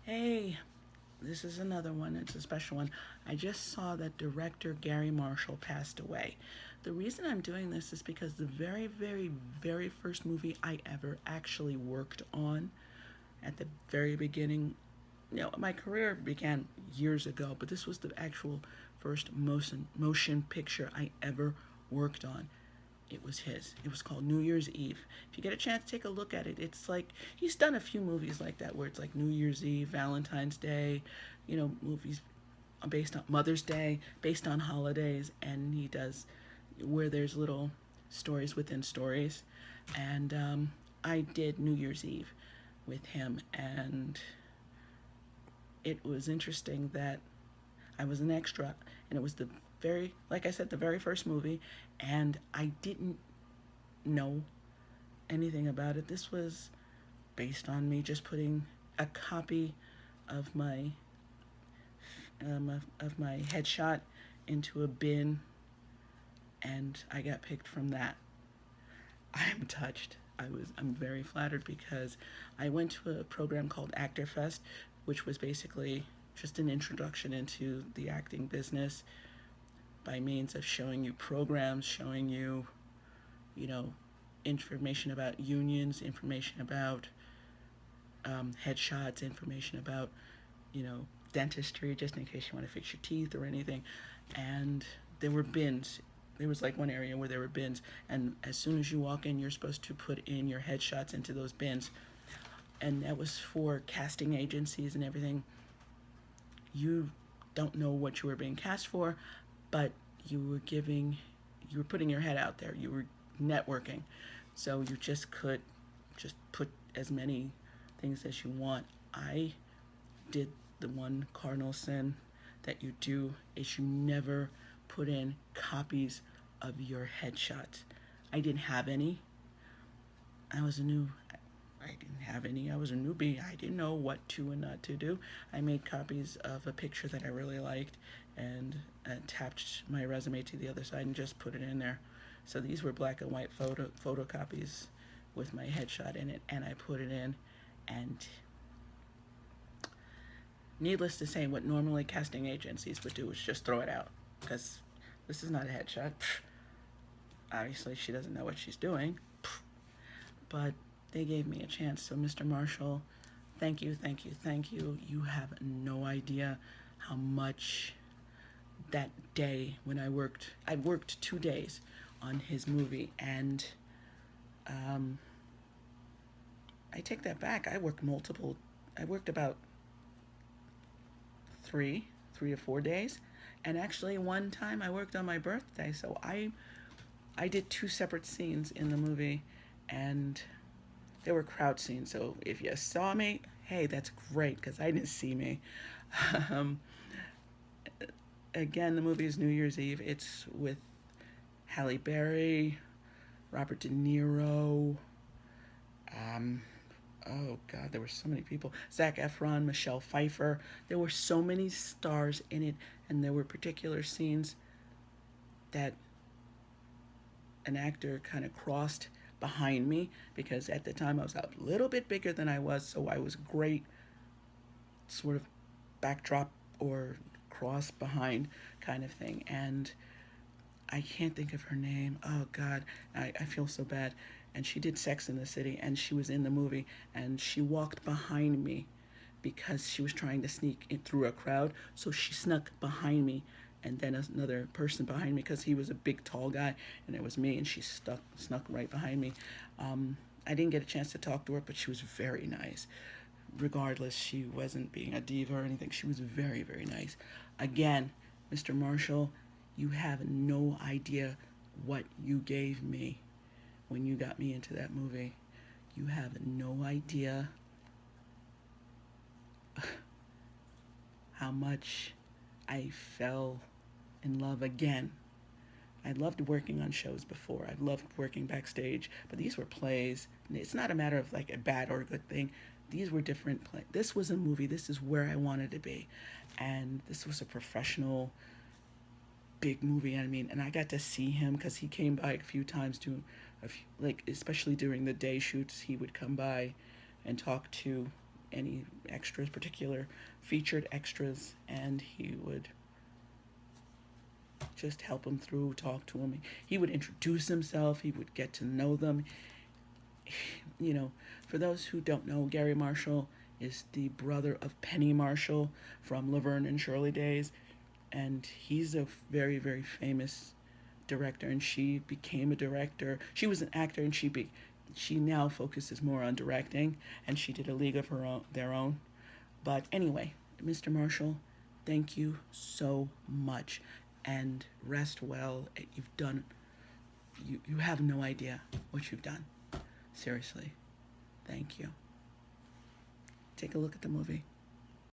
Hey, this is another one. It's a special one. I just saw that director Garry Marshall passed away. The reason I'm doing this is because the very first movie I ever actually worked on at the very beginning, my career began years ago, but this was the actual first motion picture I ever worked on. It was his. It was called New Year's Eve. If you get a chance, take a look at it. It's like he's done a few movies like that where it's like New Year's Eve, Valentine's Day, movies based on Mother's Day, based on holidays, and he does where there's little stories within stories. And I did New Year's Eve with him, and it was interesting that I was an extra, and it was like I said, the very first movie, and I didn't know anything about it. This was based on me just putting a copy of my headshot into a bin, and I got picked from that. I'm touched. I'm very flattered because I went to a program called Actor Fest, which was basically just an introduction into the acting business by means of showing you programs, showing you, you know, information about unions, information about headshots, information about, dentistry, just in case you want to fix your teeth or anything. And there were bins. There was like one area where there were bins, and as soon as you walk in, you're supposed to put in your headshots into those bins. And that was for casting agencies and everything. You don't know what you were being cast for, but you were putting your head out there. You were networking, so you just could just put as many things as you want. I did the one cardinal sin that you do is you never put in copies of your headshots. I didn't have any. I was a new I didn't have any. I was a newbie. I didn't know what to and not to do. I made copies of a picture that I really liked and attached my resume to the other side and just put it in there. So these were black and white photocopies with my headshot in it, and I put it in. And needless to say, what normally casting agencies would do is just throw it out because this is not a headshot. Obviously, she doesn't know what she's doing. But they gave me a chance. So, Mr. Marshall, thank you, thank you, thank you. You have no idea how much that day when I worked 2 days on his movie, and um, I take that back. I worked about three to 4 days, and actually one time I worked on my birthday. So I did two separate scenes in the movie, and there were crowd scenes. So if you saw me, hey, that's great because I didn't see me. Um, Again, the movie is New Year's Eve. It's with Halle Berry, Robert De Niro. Um, oh God, there were so many people. Zac Efron, Michelle Pfeiffer. There were so many stars in it, and there were particular scenes that an actor kind of crossed behind me because at the time I was a little bit bigger than I was, so I was great sort of backdrop or cross behind kind of thing. And I can't think of her name. Oh God, I feel so bad. And she did Sex in the City, and she was in the movie, and she walked behind me because she was trying to sneak in through a crowd. So she snuck behind me, and then another person behind me because he was a big, tall guy, and it was me, and she snuck right behind me. I didn't get a chance to talk to her, but she was very nice. Regardless, she wasn't being a diva or anything. She was very, very nice. Again, Mr. Marshall, you have no idea what you gave me when you got me into that movie. You have no idea how much I fell in love again. I loved working on shows before. I loved working backstage, but these were plays. It's not a matter of like a bad or a good thing. These were different plays. This was a movie. This is where I wanted to be. And this was a professional, big movie. I mean, and I got to see him because he came by a few times to, like, especially during the day shoots, he would come by and talk to any extras, particular featured extras, and he would just help him through, talk to him. He would introduce himself, he would get to know them. You know, for those who don't know, Garry Marshall is the brother of Penny Marshall from Laverne and Shirley days, and he's a very, very famous director, and she became a director. She was an actor, and she now focuses more on directing, and she did A League of Her Own, their own. But anyway, Mr. Marshall, thank you so much, and rest well. You've done, you have no idea what you've done. Seriously, thank you. Take a look at the movie.